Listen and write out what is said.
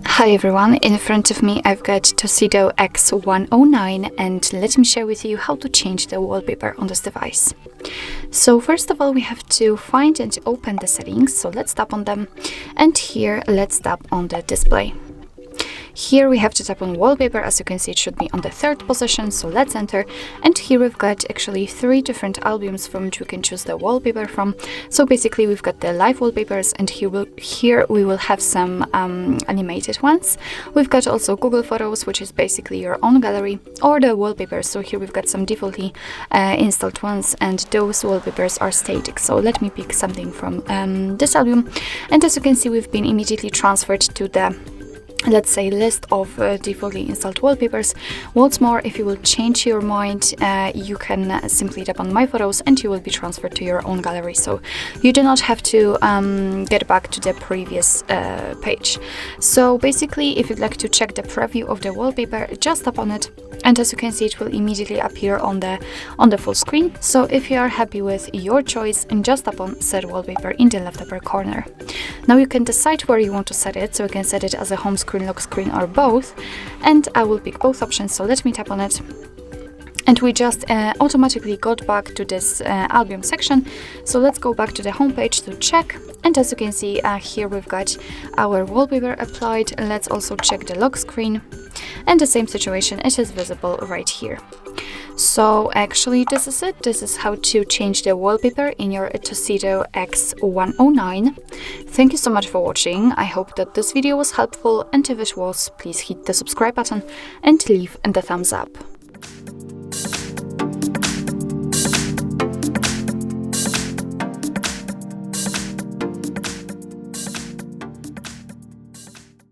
Hi everyone, in front of me I've got TOSCIDO X109 and let me share with you how to change the wallpaper on this device. So first of all we have to find and open the settings, so let's tap on them, and here let's tap on the display. Here we have to tap on wallpaper. As you can see, it should be on the 3rd position, so let's enter. And here we've got actually 3 different albums from which we can choose the wallpaper from. So basically we've got the live wallpapers, and here we will have some animated ones. We've got also Google Photos, which is basically your own gallery, or the wallpapers. So here we've got some defaultly installed ones, and those wallpapers are static. So let me pick something from this album, and as you can see, we've been immediately transferred to the, let's say, list of defaultly installed wallpapers. What's more, if you will change your mind, you can simply tap on My Photos and you will be transferred to your own gallery. So you do not have to get back to the previous page. So basically, if you'd like to check the preview of the wallpaper, just tap on it, and as you can see, it will immediately appear on the full screen. So if you are happy with your choice, and just tap on Set Wallpaper in the left upper corner. Now you can decide where you want to set it, so you can set it as a home screen, lock screen, or both, and I will pick both options. So let me tap on it, and we just automatically got back to this album section. So let's go back to the home page to check, and as you can see, here we've got our wallpaper applied. Let's also check the lock screen, and the same situation, it is visible right here. So actually this is it. This is how to change the wallpaper in your TOSCIDO X109. Thank you so much for watching. I hope that this video was helpful, and if it was, please hit the subscribe button and leave the thumbs up.